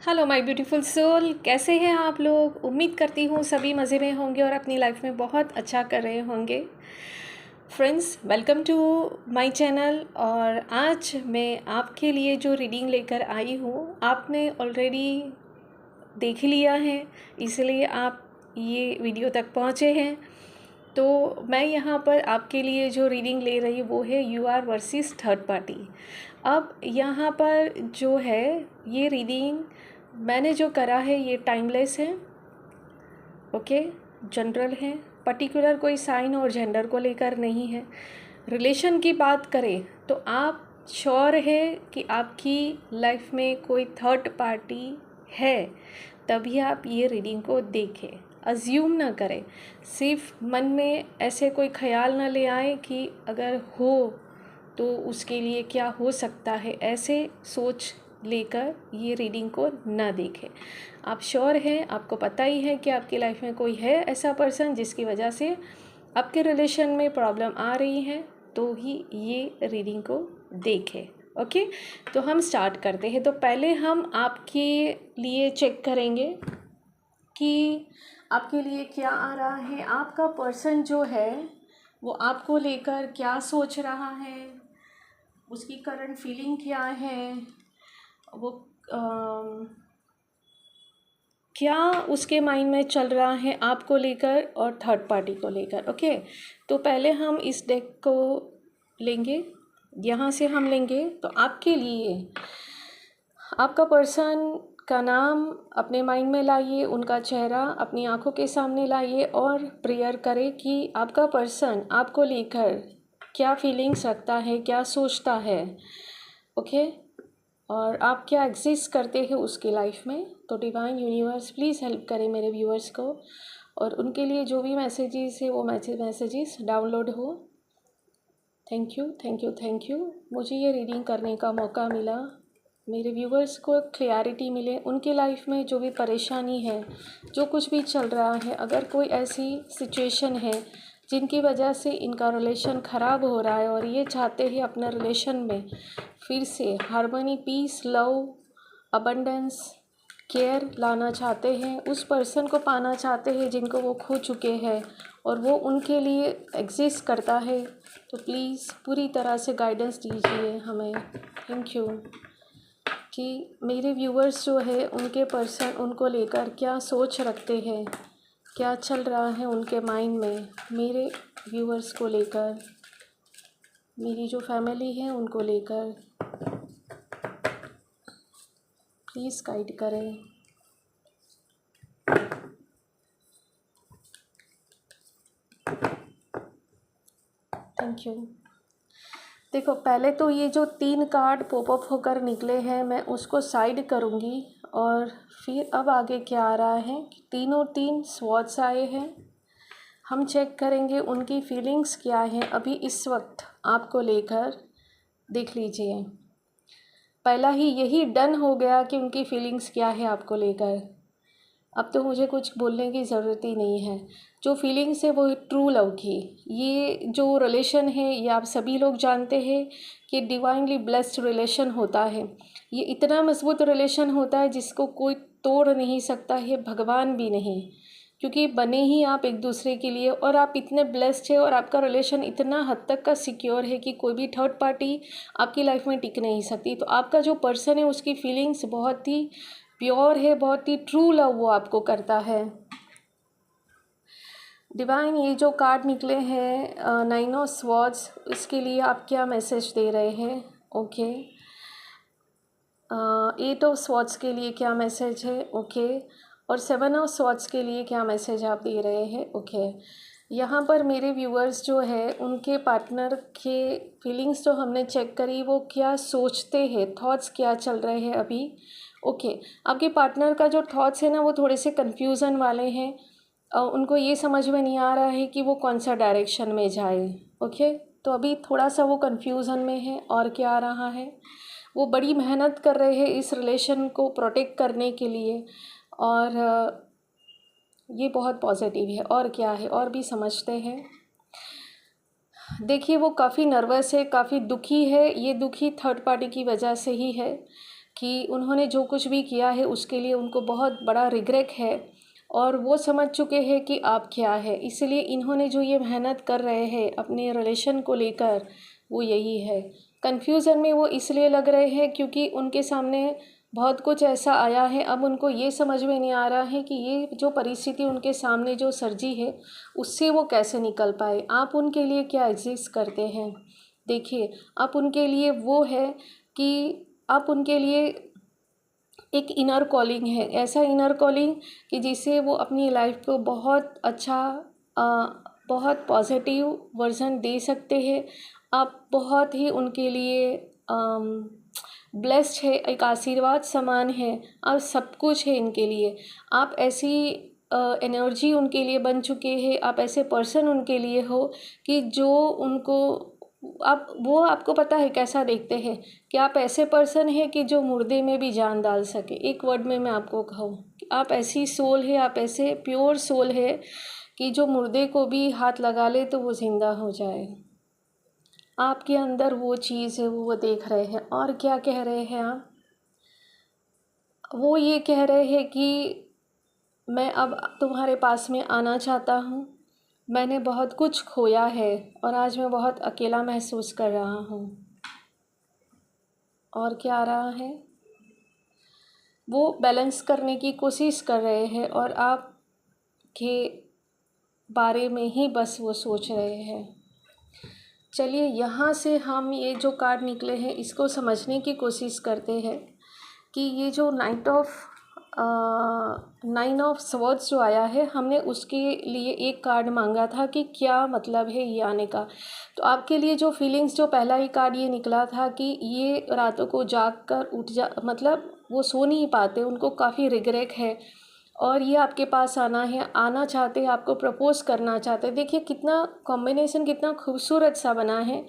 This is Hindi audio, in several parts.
हेलो माय ब्यूटीफुल सोल, कैसे हैं आप लोग। उम्मीद करती हूँ सभी मज़े में होंगे और अपनी लाइफ में बहुत अच्छा कर रहे होंगे। Friends, welcome to my channel. और आज मैं आपके लिए जो रीडिंग लेकर आई हूँ आपने ऑलरेडी देख लिया है, इसलिए आप ये वीडियो तक पहुँचे हैं। तो मैं यहाँ पर आपके लिए जो रीडिंग ले रही वो है you R versus third party. अब यहाँ पर जो है ये रीडिंग मैंने जो करा है ये टाइमलेस है, ओके, जनरल है, पर्टिकुलर कोई साइन और जेंडर को लेकर नहीं है। रिलेशन की बात करें तो आप श्योर है कि आपकी लाइफ में कोई थर्ड पार्टी है, तभी आप ये रीडिंग को देखें। अज्यूम ना करें, सिर्फ मन में ऐसे कोई ख्याल ना ले आए कि अगर हो तो उसके लिए क्या हो सकता है, ऐसे सोच लेकर ये रीडिंग को ना देखें। आप श्योर हैं, आपको पता ही है कि आपकी लाइफ में कोई है ऐसा पर्सन जिसकी वजह से आपके रिलेशन में प्रॉब्लम आ रही है, तो ही ये रीडिंग को देखें। ओके, तो हम स्टार्ट करते हैं। तो पहले हम आपके लिए चेक करेंगे कि आपके लिए क्या आ रहा है। आपका पर्सन जो है वो आपको लेकर क्या सोच रहा है, उसकी करंट फीलिंग क्या है, वो क्या उसके माइंड में चल रहा है आपको लेकर और थर्ड पार्टी को लेकर। ओके, तो पहले हम इस डेक को लेंगे, यहाँ से हम लेंगे। तो आपके लिए आपका पर्सन का नाम अपने माइंड में लाइए, उनका चेहरा अपनी आंखों के सामने लाइए और प्रेयर करें कि आपका पर्सन आपको लेकर क्या फीलिंग्स रखता है, क्या सोचता है। ओके, और आप क्या एग्जिस्ट करते हैं उसकी लाइफ में। तो डिवाइन यूनिवर्स प्लीज़ हेल्प करें मेरे व्यूअर्स को, और उनके लिए जो भी मैसेजेस है वो मैसेजेस डाउनलोड हो। Thank you, thank you, thank you. मुझे ये रीडिंग करने का मौका मिला, मेरे व्यूअर्स को क्लैरिटी मिले, उनकी लाइफ में जो भी परेशानी है, जो कुछ भी चल रहा है, अगर कोई ऐसी सिचुएशन है जिनकी वजह से इनका रिलेशन ख़राब हो रहा है और ये चाहते हैं अपने रिलेशन में फिर से harmony, peace, love, abundance, care लाना चाहते हैं, उस पर्सन को पाना चाहते हैं जिनको वो खो चुके हैं और वो उनके लिए एग्जिस्ट करता है, तो प्लीज़ पूरी तरह से गाइडेंस दीजिए हमें। थैंक यू कि मेरे व्यूअर्स जो है उनके पर्सन उनको लेकर क्या सोच रखते हैं, क्या चल रहा है उनके माइंड में मेरे व्यूअर्स को लेकर, मेरी जो फैमिली है उनको लेकर। प्लीज़ गाइड करें। Thank you. देखो, पहले तो ये जो 3 कार्ड पॉपअप होकर निकले हैं मैं उसको साइड करूँगी, और फिर अब आगे क्या आ रहा है कि तीनों 3 स्वॉर्ड्स आए हैं। हम चेक करेंगे उनकी फीलिंग्स क्या हैं अभी इस वक्त आपको लेकर। देख लीजिए, पहला ही यही डन हो गया कि उनकी फीलिंग्स क्या है आपको लेकर। अब तो मुझे कुछ बोलने की ज़रूरत ही नहीं है। जो फीलिंग्स है वो ट्रू लव की, ये जो रिलेशन है ये आप सभी लोग जानते हैं कि डिवाइनली ब्लेस्ड रिलेशन होता है। ये इतना मजबूत रिलेशन होता है जिसको कोई तोड़ नहीं सकता है, भगवान भी नहीं, क्योंकि बने ही आप एक दूसरे के लिए, और आप इतने ब्लेस्ड है और आपका रिलेशन इतना हद तक का सिक्योर है कि कोई भी थर्ड पार्टी आपकी लाइफ में टिक नहीं सकती। तो आपका जो पर्सन है उसकी फीलिंग्स बहुत ही प्योर है, बहुत ही ट्रू लव वो आपको करता है। डिवाइन, ये जो कार्ड निकले हैं 9 ऑफ स्वॉर्ड्स, इसके लिए आप क्या मैसेज दे रहे हैं। ओके, 8 ऑफ स्वॉर्ड्स के लिए क्या मैसेज है। ओके, और 7 ऑफ स्वॉर्ड्स के लिए क्या मैसेज आप दे रहे हैं। ओके, यहाँ पर मेरे व्यूअर्स जो है उनके पार्टनर के फीलिंग्स जो हमने चेक करी, वो क्या सोचते हैं, थॉट्स क्या चल रहे हैं अभी। ओके, आपके पार्टनर का जो थॉट्स है ना वो थोड़े से कन्फ्यूज़न वाले हैं। उनको ये समझ में नहीं आ रहा है कि वो कौन सा डायरेक्शन में जाए। ओके, तो अभी थोड़ा सा वो कन्फ्यूज़न में है। और क्या आ रहा है, वो बड़ी मेहनत कर रहे हैं इस रिलेशन को प्रोटेक्ट करने के लिए, और ये बहुत पॉजिटिव है। और क्या है, और भी समझते हैं। देखिए, वो काफ़ी नर्वस है, काफ़ी दुखी है। ये दुखी थर्ड पार्टी की वजह से ही है। कि उन्होंने जो कुछ भी किया है उसके लिए उनको बहुत बड़ा रिग्रेट है और वो समझ चुके हैं कि आप क्या है, इसलिए इन्होंने जो ये मेहनत कर रहे हैं अपने रिलेशन को लेकर वो यही है। कन्फ्यूज़न में वो इसलिए लग रहे हैं क्योंकि उनके सामने बहुत कुछ ऐसा आया है, अब उनको ये समझ में नहीं आ रहा है कि ये जो परिस्थिति उनके सामने जो सर्जी है उससे वो कैसे निकल पाए। आप उनके लिए क्या एग्जिस्ट करते हैं? देखिए, आप उनके लिए वो है कि आप उनके लिए एक इनर कॉलिंग है, ऐसा इनर कॉलिंग कि जिससे वो अपनी लाइफ को बहुत अच्छा अ, बहुत पॉजिटिव वर्जन दे सकते हैं। आप बहुत ही उनके लिए ब्लेस्ड है, एक आशीर्वाद समान है और सब कुछ है इनके लिए। आप ऐसी एनर्जी उनके लिए बन चुके हैं, आप ऐसे पर्सन उनके लिए हो कि जो उनको आप वो आपको पता है कैसा देखते हैं कि आप ऐसे पर्सन हैं कि जो मुर्दे में भी जान डाल सके। एक वर्ड में मैं आपको कहूँ कि आप ऐसी सोल है, आप ऐसे प्योर सोल है कि जो मुर्दे को भी हाथ लगा ले तो वो ज़िंदा हो जाए। आपके अंदर वो चीज़ है, वो देख रहे हैं। और क्या कह रहे हैं आप? वो ये कह रहे हैं कि मैं अब तुम्हारे पास में आना चाहता हूँ, मैंने बहुत कुछ खोया है और आज मैं बहुत अकेला महसूस कर रहा हूँ। और क्या आ रहा है? वो बैलेंस करने की कोशिश कर रहे हैं और आपके बारे में ही बस वो सोच रहे हैं। चलिए, यहाँ से हम ये जो कार्ड निकले हैं इसको समझने की कोशिश करते हैं कि ये जो नाइन ऑफ स्वॉर्ड्स जो आया है, हमने उसके लिए एक कार्ड मांगा था कि क्या मतलब है ये आने का। तो आपके लिए जो फीलिंग्स, जो पहला ही कार्ड ये निकला था कि ये रातों को जाग कर मतलब वो सो नहीं पाते, उनको काफ़ी रिग्रेट है और ये आपके पास आना चाहते हैं, आपको प्रपोज़ करना चाहते हैं। देखिए कितना कॉम्बिनेशन कितना खूबसूरत सा बना है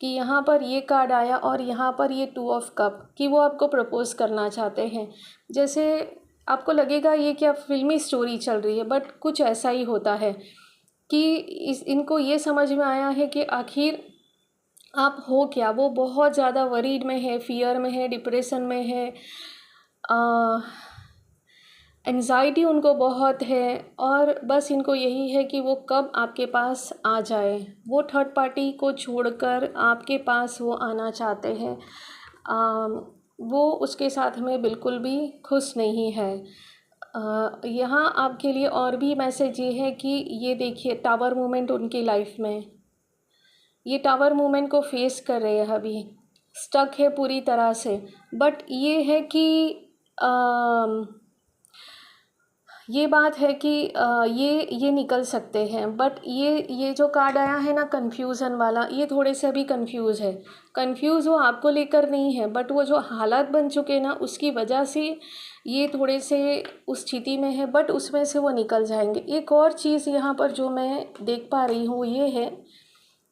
कि यहाँ पर ये कार्ड आया और यहाँ पर ये 2 ऑफ कप कि वो आपको प्रपोज़ करना चाहते हैं। जैसे आपको लगेगा ये क्या फिल्मी स्टोरी चल रही है, बट कुछ ऐसा ही होता है कि इनको ये समझ में आया है कि आखिर आप हो क्या। वो बहुत ज़्यादा वरीड में है, फियर में है, डिप्रेशन में है, एंजाइटी उनको बहुत है और बस इनको यही है कि वो कब आपके पास आ जाए। वो थर्ड पार्टी को छोड़कर आपके पास वो आना चाहते हैं। वो उसके साथ में बिल्कुल भी खुश नहीं है। यहाँ आपके लिए और भी मैसेज ये है कि ये देखिए टावर मूवमेंट उनकी लाइफ में, ये टावर मूवमेंट को फेस कर रहे हैं, अभी स्टक है पूरी तरह से। बट ये है कि ये बात है कि ये निकल सकते हैं। बट ये जो कार्ड आया है ना कन्फ्यूज़न वाला, ये थोड़े से अभी कन्फ्यूज़ है। कन्फ्यूज़ वो आपको लेकर नहीं है, बट वो जो हालात बन चुके ना उसकी वजह से ये थोड़े से उस स्थिति में है, बट उसमें से वो निकल जाएंगे। एक और चीज़ यहाँ पर जो मैं देख पा रही हूँ ये है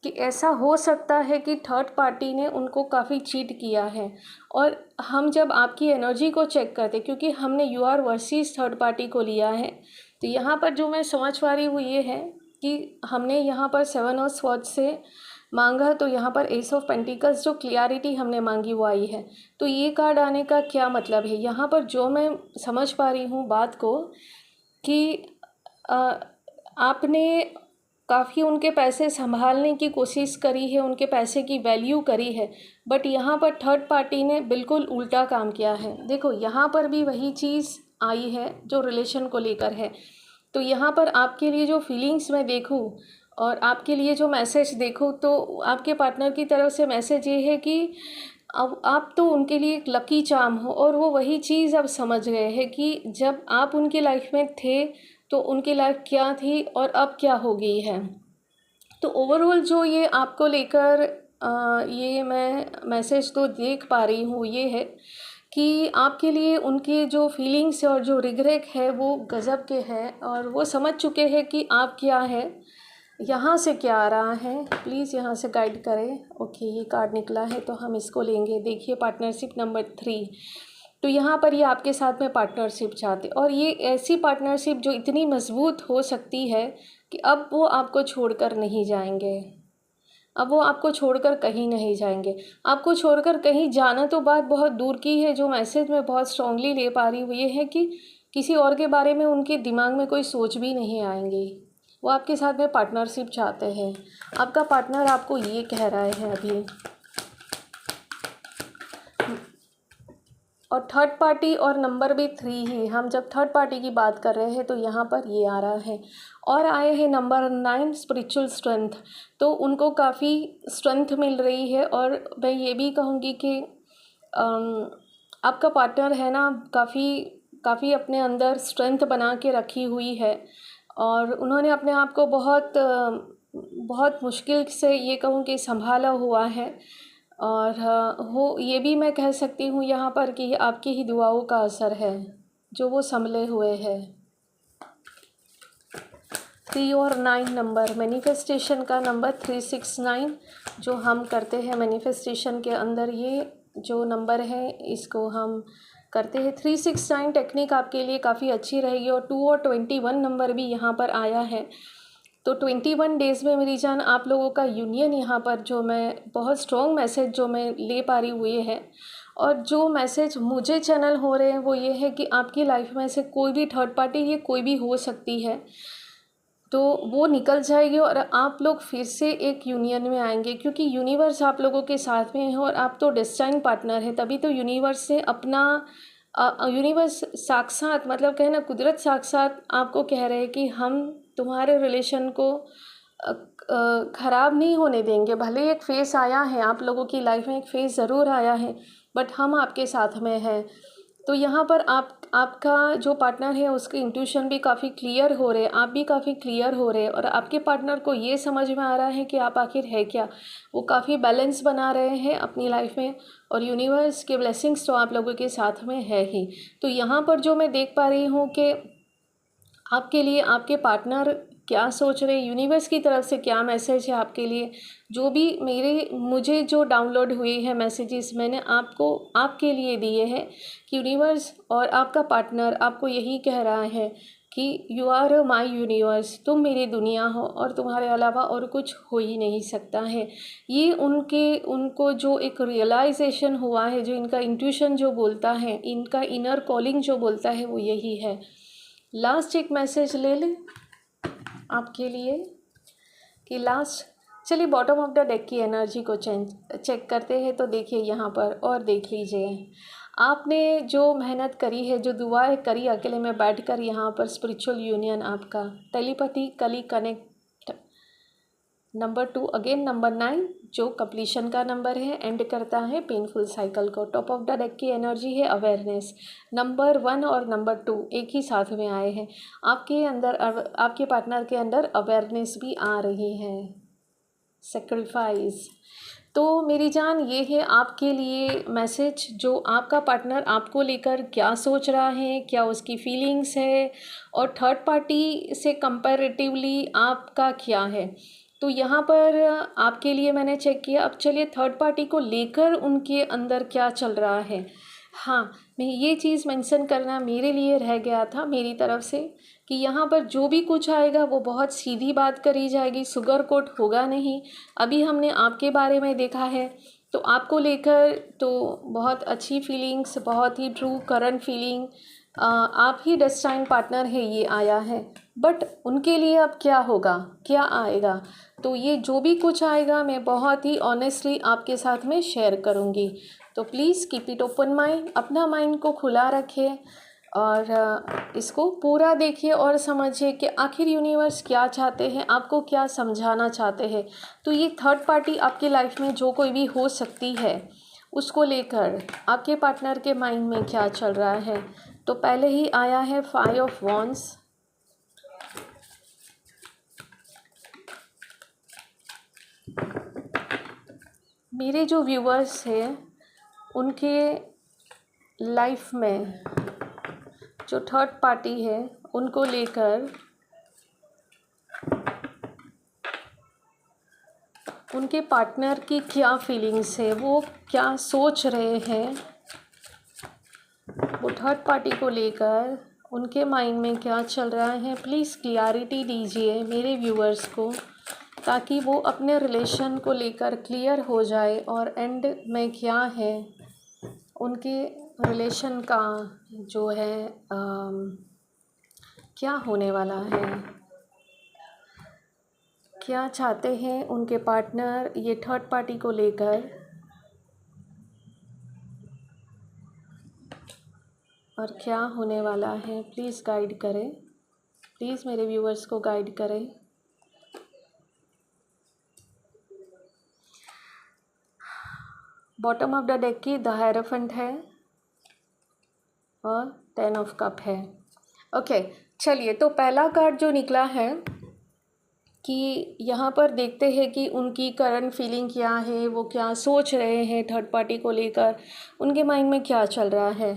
कि ऐसा हो सकता है कि थर्ड पार्टी ने उनको काफ़ी चीट किया है। और हम जब आपकी एनर्जी को चेक करते, क्योंकि हमने you R versus third party को लिया है, तो यहाँ पर जो मैं समझ पा रही हूँ ये है कि हमने यहाँ पर 7 ऑफ स्वॉर्ड्स से मांगा, तो यहाँ पर एस ऑफ पेंटिकल्स जो क्लियरिटी हमने मांगी वो आई है। तो ये कार्ड आने का क्या मतलब है, यहाँ पर जो मैं समझ पा रही हूँ बात को कि आपने काफ़ी उनके पैसे संभालने की कोशिश करी है, उनके पैसे की वैल्यू करी है, बट यहाँ पर थर्ड पार्टी ने बिल्कुल उल्टा काम किया है। देखो यहाँ पर भी वही चीज़ आई है जो रिलेशन को लेकर है। तो यहाँ पर आपके लिए जो फीलिंग्स मैं देखूँ और आपके लिए जो मैसेज देखूँ, तो आपके पार्टनर की तरफ से मैसेज ये है कि अब आप तो उनके लिए एक लकी चार्म हो और वो वही चीज़ अब समझ गए हैं कि जब आप उनकी लाइफ में थे तो उनकी लाइफ क्या थी और अब क्या हो गई है। तो ओवरऑल जो ये आपको लेकर ये मैं मैसेज तो देख पा रही हूँ ये है कि आपके लिए उनके जो फीलिंग्स और जो रिग्रेट है वो गज़ब के हैं और वो समझ चुके हैं कि आप क्या है, यहाँ से क्या आ रहा है। प्लीज़ यहाँ से गाइड करें। ओके, ये कार्ड निकला है तो हम इसको लेंगे। देखिए पार्टनरशिप नंबर 3। तो यहाँ पर ये आपके साथ में पार्टनरशिप चाहते और ये ऐसी पार्टनरशिप जो इतनी मजबूत हो सकती है कि अब वो आपको छोड़कर नहीं जाएंगे। अब वो आपको छोड़कर कहीं नहीं जाएंगे। आपको छोड़कर कहीं जाना तो बात बहुत दूर की है, जो मैसेज मैं बहुत स्ट्रांगली ले पा रही हूँ ये है कि किसी और के बारे में उनके दिमाग में कोई सोच भी नहीं आएंगी। वो आपके साथ में पार्टनरशिप चाहते हैं। आपका पार्टनर आपको ये कह रहा है अभी, और थर्ड पार्टी और नंबर भी 3 ही। हम जब थर्ड पार्टी की बात कर रहे हैं तो यहाँ पर ये आ रहा है। और आए हैं नंबर 9 स्पिरिचुअल स्ट्रेंथ। तो उनको काफ़ी स्ट्रेंथ मिल रही है। और मैं ये भी कहूँगी कि आपका पार्टनर है ना, काफ़ी अपने अंदर स्ट्रेंथ बना के रखी हुई है। और उन्होंने अपने आप को बहुत मुश्किल से ये कहूँ कि संभाला हुआ है। और वो ये भी मैं कह सकती हूँ यहाँ पर कि आपकी ही दुआओं का असर है जो वो संभले हुए हैं। 3 और 9 नंबर, मैनिफेस्टेशन का नंबर 369 जो हम करते हैं मैनिफेस्टेशन के अंदर, ये जो नंबर है इसको हम करते हैं। 369 टेक्निक आपके लिए काफ़ी अच्छी रहेगी। और 2 और 21 नंबर भी यहाँ पर आया है। तो 21 डेज़ में मेरी जान आप लोगों का यूनियन यहाँ पर जो मैं बहुत स्ट्रॉन्ग मैसेज जो मैं ले पा रही हुई है, और जो मैसेज मुझे चैनल हो रहे हैं वो ये है कि आपकी लाइफ में से कोई भी थर्ड पार्टी, ये कोई भी हो सकती है, तो वो निकल जाएगी और आप लोग फिर से एक यूनियन में आएंगे। क्योंकि यूनिवर्स आप लोगों के साथ में है और आप तो डेस्टाइन पार्टनर है। तभी तो यूनिवर्स से अपना यूनिवर्स साक्षात, मतलब कहना कुदरत साक्षात आपको कह रहे हैं कि हम तुम्हारे रिलेशन को ख़राब नहीं होने देंगे। भले एक फेस आया है, आप लोगों की लाइफ में एक फेस ज़रूर आया है, बट हम आपके साथ में हैं। तो यहाँ पर आपका जो पार्टनर है उसके इंट्यूशन भी काफ़ी क्लियर हो रहे हैं, आप भी काफ़ी क्लियर हो रहे हैं। और आपके पार्टनर को ये समझ में आ रहा है कि आप आखिर है क्या। वो काफ़ी बैलेंस बना रहे हैं अपनी लाइफ में, और यूनिवर्स के ब्लेसिंग्स तो आप लोगों के साथ में है ही। तो यहाँ पर जो मैं देख पा रही हूँ कि आपके लिए आपके पार्टनर क्या सोच रहे, यूनिवर्स की तरफ से क्या मैसेज है आपके लिए। जो भी मुझे जो डाउनलोड हुए हैं मैसेजेस मैंने आपके लिए दिए हैं कि यूनिवर्स और आपका पार्टनर आपको यही कह रहा है कि यू आर माई यूनिवर्स, तुम मेरी दुनिया हो और तुम्हारे अलावा और कुछ हो ही नहीं सकता है। ये उनको जो एक रियलाइजेशन हुआ है, जो इनका इंट्यूशन जो बोलता है, इनका इनर कॉलिंग जो बोलता है, वो यही है। लास्ट एक मैसेज ले लें आपके लिए कि लास्ट, चलिए बॉटम ऑफ द डेक की एनर्जी को चेक करते हैं। तो देखिए यहाँ पर और देख लीजिए, आपने जो मेहनत करी है, जो दुआएं करी अकेले में बैठकर, यहाँ पर स्पिरिचुअल यूनियन आपका, टेलीपैथी कली कनेक्ट। नंबर 2 अगेन नंबर 9 जो कंप्लीशन का नंबर है, एंड करता है पेनफुल साइकिल को। टॉप ऑफ द डेक की एनर्जी है अवेयरनेस। नंबर 1 और नंबर 2 एक ही साथ में आए हैं। आपके अंदर, आपके पार्टनर के अंदर अवेयरनेस भी आ रही है। सेक्रीफाइस। तो मेरी जान, ये है आपके लिए मैसेज, जो आपका पार्टनर आपको लेकर क्या सोच रहा है, क्या उसकी फीलिंग्स है, और थर्ड पार्टी से कंपैरेटिवली आपका क्या है। तो यहाँ पर आपके लिए मैंने चेक किया। अब चलिए थर्ड पार्टी को लेकर उनके अंदर क्या चल रहा है। हाँ, मैं ये चीज़ मेंशन करना मेरे लिए रह गया था मेरी तरफ से कि यहाँ पर जो भी कुछ आएगा वो बहुत सीधी बात करी जाएगी, शुगर कोट होगा नहीं। अभी हमने आपके बारे में देखा है, तो आपको लेकर तो बहुत अच्छी फीलिंग्स, बहुत ही ट्रू करंट फीलिंग, आप ही डेस्टाइन पार्टनर है, ये आया है। बट उनके लिए अब क्या होगा, क्या आएगा, तो ये जो भी कुछ आएगा मैं बहुत ही ऑनेस्टली आपके साथ में शेयर करूँगी। तो please keep it open mind, अपना माइंड को खुला रखें और इसको पूरा देखिए और समझिए कि आखिर यूनिवर्स क्या चाहते हैं, आपको क्या समझाना चाहते हैं। तो ये थर्ड पार्टी आपकी लाइफ में जो कोई भी हो सकती है, उसको लेकर आपके पार्टनर के माइंड में क्या चल रहा है। तो पहले ही आया है 5 ऑफ वॉन्ड्स। मेरे जो व्यूअर्स हैं उनके लाइफ में जो थर्ड पार्टी है उनको लेकर उनके पार्टनर की क्या फीलिंग्स है, वो क्या सोच रहे हैं, वो थर्ड पार्टी को लेकर उनके माइंड में क्या चल रहा है। प्लीज़ क्लियरिटी दीजिए मेरे व्यूअर्स को ताकि वो अपने रिलेशन को लेकर क्लियर हो जाए और एंड में क्या है उनके रिलेशन का जो है क्या होने वाला है, क्या चाहते हैं उनके पार्टनर ये थर्ड पार्टी को लेकर, और क्या होने वाला है। प्लीज़ गाइड करें, प्लीज़ मेरे व्यूअर्स को गाइड करें। बॉटम ऑफ द डेक की द हायरोफेंट है और 10 ऑफ कप है। ओके, चलिए, तो पहला कार्ड जो निकला है कि यहाँ पर देखते हैं कि उनकी करंट फीलिंग क्या है, वो क्या सोच रहे हैं थर्ड पार्टी को लेकर, उनके माइंड में क्या चल रहा है।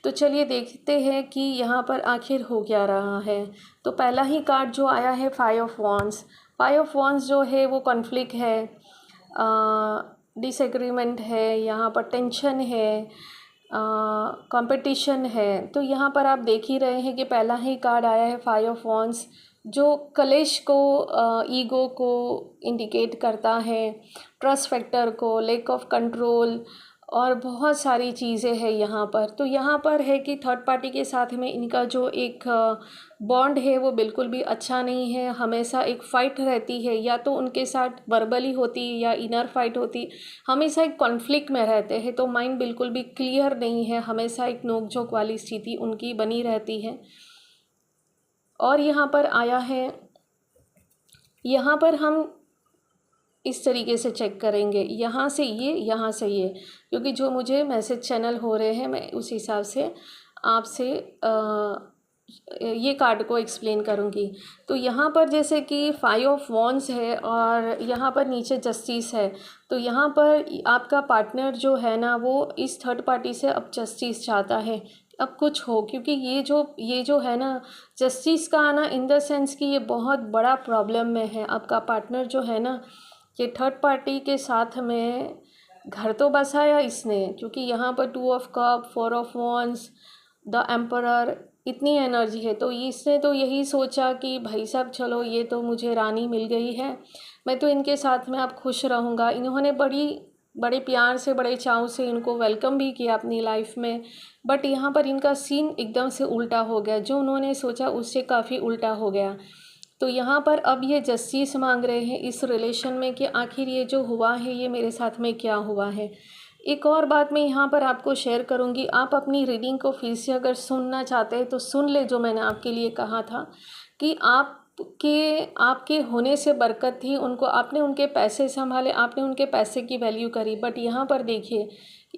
तो चलिए देखते हैं कि यहाँ पर आखिर हो क्या रहा है। तो पहला ही कार्ड जो आया है 5 ऑफ वॉन्ड्स। 5 ऑफ वॉन्ड्स जो है वो कॉन्फ्लिक्ट है, डिसएग्रीमेंट है, यहाँ पर टेंशन है, कंपटीशन है। तो यहाँ पर आप देख ही रहे हैं कि पहला ही कार्ड आया है 5 ऑफ वॉन्ड्स, जो कलेश को, ईगो को इंडिकेट करता है, ट्रस्ट फैक्टर को, लैक ऑफ कंट्रोल और बहुत सारी चीज़ें हैं यहाँ पर। तो यहाँ पर है कि थर्ड पार्टी के साथ में इनका जो एक बॉन्ड है वो बिल्कुल भी अच्छा नहीं है। हमेशा एक फ़ाइट रहती है, या तो उनके साथ वर्बली होती या इनर फाइट होती, हमेशा एक कॉन्फ्लिक्ट में रहते हैं। तो माइंड बिल्कुल भी क्लियर नहीं है, हमेशा एक नोक झोंक वाली स्थिति उनकी बनी रहती है। और यहाँ पर आया है, यहाँ पर हम इस तरीके से चेक करेंगे, यहाँ से ये, यहाँ से ये, क्योंकि जो मुझे मैसेज चैनल हो रहे हैं मैं उस हिसाब से आपसे ये कार्ड को एक्सप्लेन करूँगी। तो यहाँ पर जैसे कि 5 ऑफ वॉन्ड्स है और यहाँ पर नीचे जस्टिस है। तो यहाँ पर आपका पार्टनर जो है ना, वो इस थर्ड पार्टी से अब जस्टिस चाहता है, अब कुछ हो, क्योंकि ये जो है ना, जस्टिस का आना इन द सेंस कि ये बहुत बड़ा प्रॉब्लम में है। आपका पार्टनर जो है ना, ये थर्ड पार्टी के साथ में घर तो बसाया इसने, क्योंकि यहाँ पर 2 of cup, 4 of wands, the emperor, इतनी एनर्जी है। तो इसने तो यही सोचा कि भाई साहब चलो, ये तो मुझे रानी मिल गई है, मैं तो इनके साथ में अब खुश रहूँगा। इन्होंने बड़े प्यार से, बड़े चाव से इनको वेलकम भी किया अपनी लाइफ में। बट यहाँ पर इनका सीन एकदम से उल्टा हो गया, जो उन्होंने सोचा उससे काफ़ी उल्टा हो गया। तो यहाँ पर अब ये जस्टिस मांग रहे हैं इस रिलेशन में कि आखिर ये जो हुआ है ये मेरे साथ में क्या हुआ है। एक और बात मैं यहाँ पर आपको शेयर करूँगी, आप अपनी रीडिंग को फिर से अगर सुनना चाहते हैं तो सुन ले, जो मैंने आपके लिए कहा था कि आपके होने से बरकत थी, उनको, आपने उनके पैसे संभाले, आपने उनके पैसे की वैल्यू करी। बट यहाँ पर देखिए,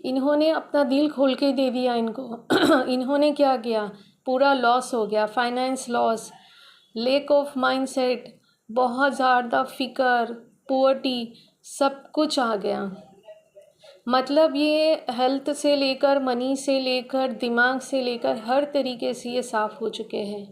इन्होंने अपना दिल खोल के दे दिया इनको इन्होंने क्या किया, पूरा लॉस हो गया, finance loss, lack of mindset, बहुत ज़्यादा फिकर, पुअर्टी, सब कुछ आ गया। मतलब ये हेल्थ से लेकर, मनी से लेकर, दिमाग से लेकर हर तरीके से ये साफ़ हो चुके हैं।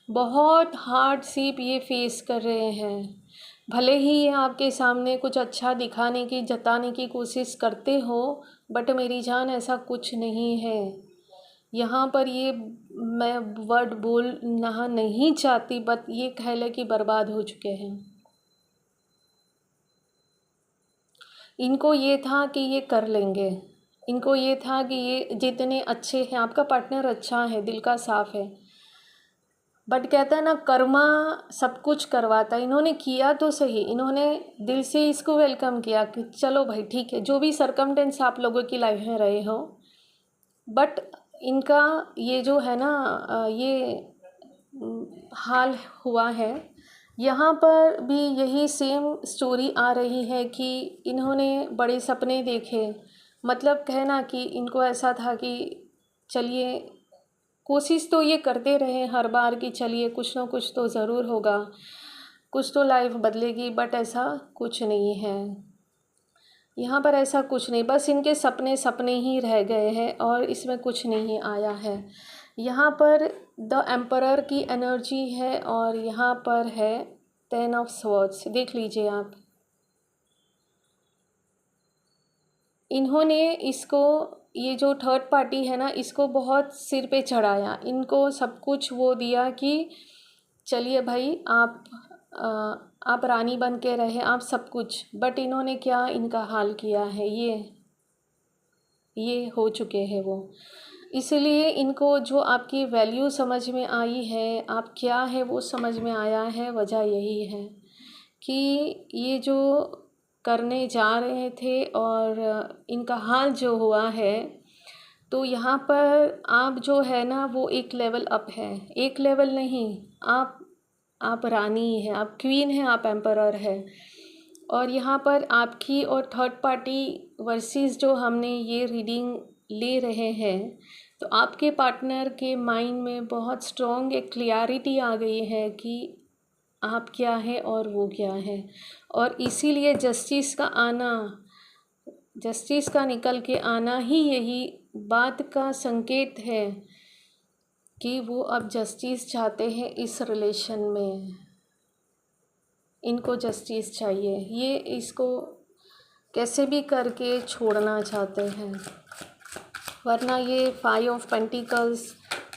बहुत हार्डशिप ये फेस कर रहे हैं। भले ही ये आपके सामने कुछ अच्छा दिखाने की, जताने की कोशिश करते हो, बट मेरी जान ऐसा कुछ नहीं है। यहाँ पर ये मैं वर्ड बोलना नहीं चाहती, बट ये कह ले कि बर्बाद हो चुके हैं। इनको ये था कि ये कर लेंगे, इनको ये था कि ये जितने अच्छे हैं, आपका पार्टनर अच्छा है, दिल का साफ़ है, बट कहता है ना, कर्मा सब कुछ करवाता है। इन्होंने किया तो सही, इन्होंने दिल से इसको वेलकम किया कि चलो भाई ठीक है, जो भी सरकमटेंस आप लोगों की लाइफ में रहे हो, बट इनका ये जो है ना, ये हाल हुआ है। यहाँ पर भी यही सेम स्टोरी आ रही है कि इन्होंने बड़े सपने देखे, मतलब कहना कि इनको ऐसा था कि चलिए, कोशिश तो ये करते रहे हर बार कि चलिए कुछ ना कुछ तो ज़रूर होगा, कुछ तो लाइफ बदलेगी, बट ऐसा कुछ नहीं है। यहाँ पर ऐसा कुछ नहीं, बस इनके सपने सपने ही रह गए हैं और इसमें कुछ नहीं आया है। यहाँ पर द एम्परर की एनर्जी है और यहाँ पर है 10 ऑफ स्वॉर्ड्स। देख लीजिए आप, इन्होंने इसको, ये जो थर्ड पार्टी है ना, इसको बहुत सिर पे चढ़ाया, इनको सब कुछ वो दिया कि चलिए भाई आप रानी बन के रहे, आप सब कुछ, बट इन्होंने क्या इनका हाल किया है, ये हो चुके हैं वो। इसलिए इनको जो आपकी वैल्यू समझ में आई है, आप क्या है वो समझ में आया है। वजह यही है कि ये जो करने जा रहे थे और इनका हाल जो हुआ है, तो यहाँ पर आप जो है ना वो एक लेवल अप है, एक लेवल नहीं, आप रानी हैं, आप क्वीन हैं, आप एम्परर है। और यहाँ पर आपकी और थर्ड पार्टी वर्सेस जो हमने ये रीडिंग ले रहे हैं, तो आपके पार्टनर के माइंड में बहुत स्ट्रॉन्ग एक क्लियरिटी आ गई है कि आप क्या है और वो क्या है। और इसीलिए जस्टिस का आना, जस्टिस का निकल के आना ही यही बात का संकेत है कि वो अब जस्टिस चाहते हैं इस रिलेशन में। इनको जस्टिस चाहिए, ये इसको कैसे भी करके छोड़ना चाहते हैं, वरना ये 5 ऑफ पेंटिकल्स,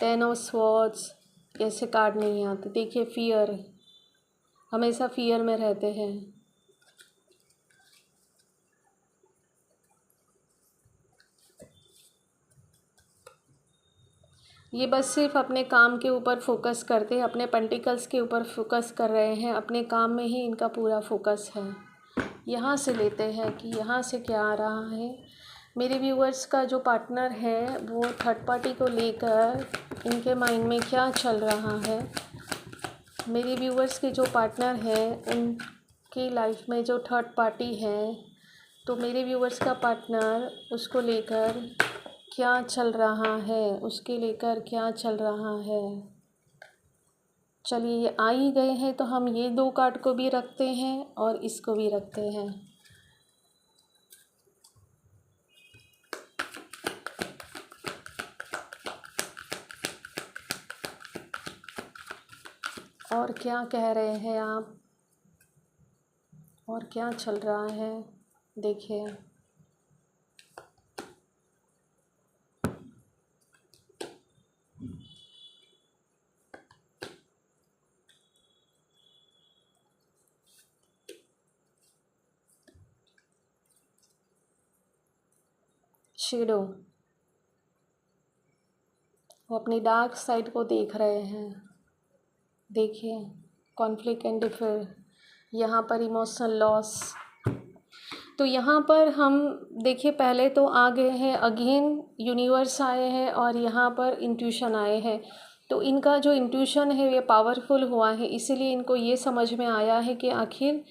10 ऑफ स्वॉर्ड्स ऐसे कार्ड नहीं आते। देखिए फियर, हमेशा फियर में रहते हैं। ये बस सिर्फ अपने काम के ऊपर फोकस करते हैं, अपने पेंटिकल्स के ऊपर फोकस कर रहे हैं, अपने काम में ही इनका पूरा फोकस है। यहाँ से लेते हैं कि यहाँ से क्या आ रहा है। मेरे व्यूअर्स का जो पार्टनर है वो थर्ड पार्टी को लेकर इनके माइंड में क्या चल रहा है। मेरे व्यूअर्स के जो पार्टनर है उनकी लाइफ में जो थर्ड पार्टी है, तो मेरे व्यूअर्स का पार्टनर उसको लेकर क्या चल रहा है, उसके लेकर क्या चल रहा है। चलिए ये आ ही गए हैं तो हम ये 2 कार्ड को भी रखते हैं और इसको भी रखते हैं। और क्या कह रहे हैं आप, और क्या चल रहा है, देखिए। शेडो, वो अपनी डार्क साइड को देख रहे हैं। देखिए कॉन्फ्लिक्ट एंड डिफर, यहाँ पर इमोशनल लॉस। तो यहाँ पर हम देखिए पहले तो आ गए हैं, अगेन यूनिवर्स आए हैं और यहाँ पर इंट्यूशन आए हैं। तो इनका जो इंट्यूशन है ये पावरफुल हुआ है, इसीलिए इनको ये समझ में आया है कि आखिर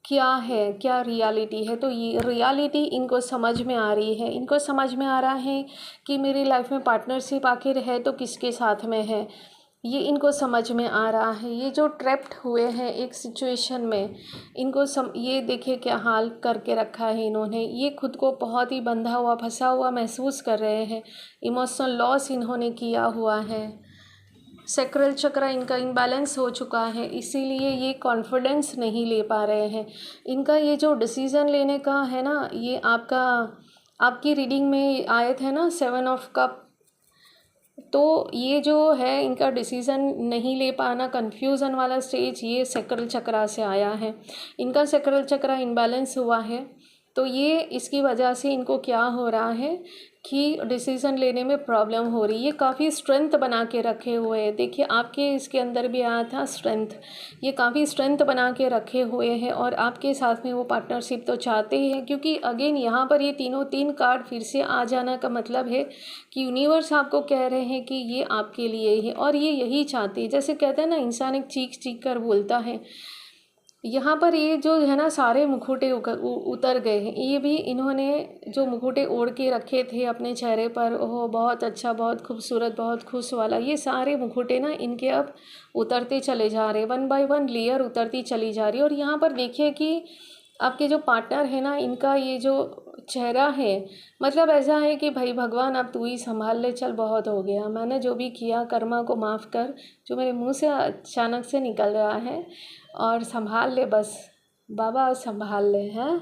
क्या है, क्या रियलिटी है। तो ये रियलिटी इनको समझ में आ रही है। इनको समझ में आ रहा है कि मेरी लाइफ में पार्टनरशिप आखिर है तो किसके साथ में है, ये इनको समझ में आ रहा है। ये जो ट्रैप्ड हुए हैं एक सिचुएशन में, इनको ये देखिए क्या हाल करके रखा है इन्होंने। ये खुद को बहुत ही बंधा हुआ, फंसा हुआ महसूस कर रहे हैं। इमोशनल लॉस इन्होंने किया हुआ है। सैक्रल चक्र इनका इम्बैलेंस हो चुका है, इसीलिए ये कॉन्फिडेंस नहीं ले पा रहे हैं। इनका ये जो डिसीज़न लेने का है ना, ये आपकी रीडिंग में आए थे ना 7 ऑफ कप, तो ये जो है इनका डिसीज़न नहीं ले पाना, कन्फ्यूज़न वाला स्टेज, ये सैक्रल चक्र से आया है। इनका सैक्रल चक्र इम्बैलेंस हुआ है, तो ये इसकी वजह से इनको क्या हो रहा है कि डिसीज़न लेने में प्रॉब्लम हो रही है। ये काफ़ी स्ट्रेंथ बना के रखे हुए हैं। देखिए आपके इसके अंदर भी आया था स्ट्रेंथ, ये काफ़ी स्ट्रेंथ बना के रखे हुए हैं और आपके साथ में वो पार्टनरशिप तो चाहते ही हैं। क्योंकि अगेन यहाँ पर ये तीनों 3 कार्ड फिर से आ जाना का मतलब है कि यूनिवर्स आपको कह रहे हैं कि ये आपके लिए ही, और ये यही चाहते हैं। जैसे कहते हैं ना, इंसान एक चीख चीख कर बोलता है। यहाँ पर ये जो है ना सारे मुखौटे उतर गए हैं। ये भी इन्होंने जो मुखौटे ओढ़ के रखे थे अपने चेहरे पर, ओह बहुत अच्छा, बहुत खूबसूरत, बहुत खुश वाला, ये सारे मुखौटे ना इनके अब उतरते चले जा रहे, 1 बाय 1 लेयर उतरती चली जा रही है। और यहाँ पर देखिए कि आपके जो पार्टनर है ना, इनका ये जो चेहरा है, मतलब ऐसा है कि भाई भगवान अब तू ही संभाल ले, चल बहुत हो गया, मैंने जो भी किया कर्मा को माफ़ कर, जो मेरे मुंह से अचानक से निकल रहा है, और संभाल ले बस बाबा, संभाल ले हैं।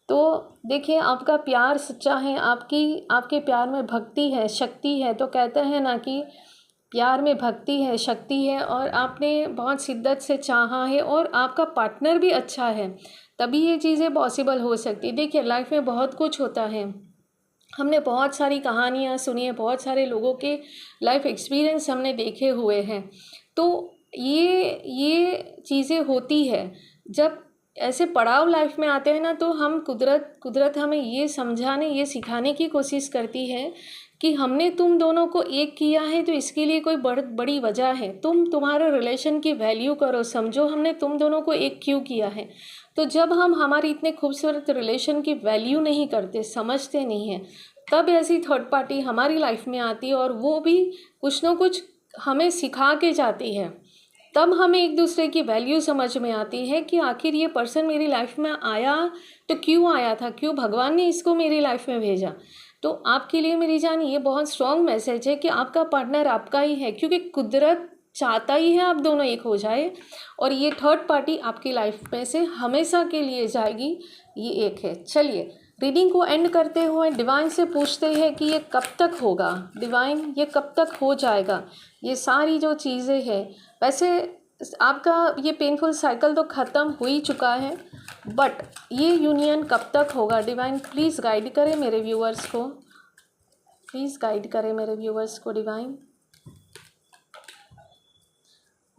तो देखिए आपका प्यार सच्चा है, आपके प्यार में भक्ति है, शक्ति है। तो कहते हैं ना कि प्यार में भक्ति है, शक्ति है, और आपने बहुत शिद्दत से चाहा है और आपका पार्टनर भी अच्छा है, तभी ये चीज़ें पॉसिबल हो सकती है। देखिए लाइफ में बहुत कुछ होता है, हमने बहुत सारी कहानियाँ सुनी है, बहुत सारे लोगों के लाइफ एक्सपीरियंस हमने देखे हुए हैं। तो ये चीज़ें होती है जब ऐसे पड़ाव लाइफ में आते हैं ना, तो हम कुदरत हमें ये समझाने, ये सिखाने की कोशिश करती है कि हमने तुम दोनों को एक किया है तो इसके लिए कोई बड़ी वजह है। तुम्हारे रिलेशन की वैल्यू करो, समझो हमने तुम दोनों को एक क्यों किया है। तो जब हम हमारी इतने खूबसूरत रिलेशन की वैल्यू नहीं करते, समझते नहीं हैं, तब ऐसी थर्ड पार्टी हमारी लाइफ में आती है और वो भी कुछ ना कुछ हमें सिखा के जाती है। तब हमें एक दूसरे की वैल्यू समझ में आती है कि आखिर ये पर्सन मेरी लाइफ में आया तो क्यों आया था, क्यों भगवान ने इसको मेरी लाइफ में भेजा। तो आपके लिए मेरी जान ये बहुत स्ट्रॉन्ग मैसेज है कि आपका पार्टनर आपका ही है, क्योंकि कुदरत चाहता ही है आप दोनों एक हो जाए, और ये थर्ड पार्टी आपकी लाइफ में से हमेशा के लिए जाएगी, ये एक है। चलिए रीडिंग को एंड करते हुए डिवाइन से पूछते हैं कि ये कब तक होगा, डिवाइन ये कब तक हो जाएगा, ये सारी जो चीज़ें हैं। वैसे आपका ये पेनफुल साइकिल तो ख़त्म हो ही चुका है, बट ये यूनियन कब तक होगा, डिवाइन प्लीज़ गाइड करें मेरे व्यूअर्स को, प्लीज़ गाइड करें मेरे व्यूअर्स को डिवाइन।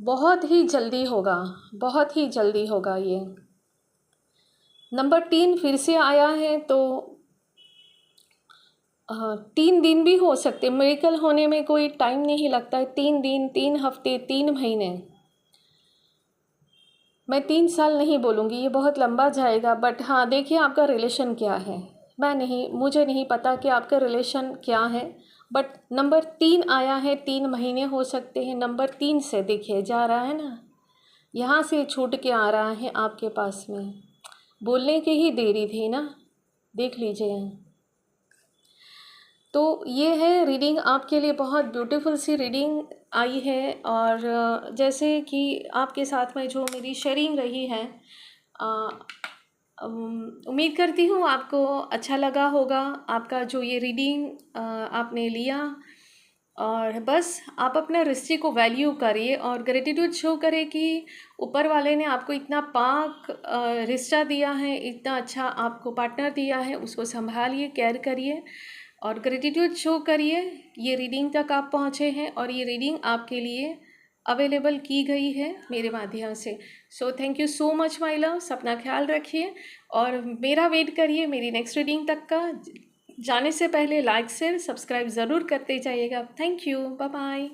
बहुत ही जल्दी होगा, बहुत ही जल्दी होगा। ये नंबर 3 फिर से आया है, तो 3 दिन भी हो सकते, मिरेकल होने में कोई टाइम नहीं लगता है। 3 दिन, 3 हफ्ते, 3 महीने, मैं 3 साल नहीं बोलूँगी, ये बहुत लंबा जाएगा। बट हाँ देखिए आपका रिलेशन क्या है, मुझे नहीं पता कि आपका रिलेशन क्या है, बट नंबर 3 आया है, 3 महीने हो सकते हैं। नंबर 3 से देखिए जा रहा है ना, यहाँ से छूट के आ रहा है आपके पास में, बोलने की ही देरी थी ना, देख लीजिए। तो ये है रीडिंग आपके लिए, बहुत ब्यूटीफुल सी रीडिंग आई है। और जैसे कि आपके साथ में जो मेरी शेयरिंग रही है, उम्मीद करती हूँ आपको अच्छा लगा होगा आपका जो ये रीडिंग आपने लिया। और बस आप अपने रिश्ते को वैल्यू करिए और ग्रेटिट्यूड शो करें कि ऊपर वाले ने आपको इतना पाक रिश्ता दिया है, इतना अच्छा आपको पार्टनर दिया है, उसको संभालिए, केयर करिए और ग्रेटिट्यूड शो करिए। ये रीडिंग तक आप पहुँचे हैं और ये रीडिंग आपके लिए अवेलेबल की गई है मेरे माध्यम से। So thank you so much my love, अपना ख्याल रखिए और मेरा वेट करिए मेरी नेक्स्ट रीडिंग तक का। जाने से पहले लाइक शेयर सब्सक्राइब ज़रूर करते जाइएगा। Thank you, bye bye.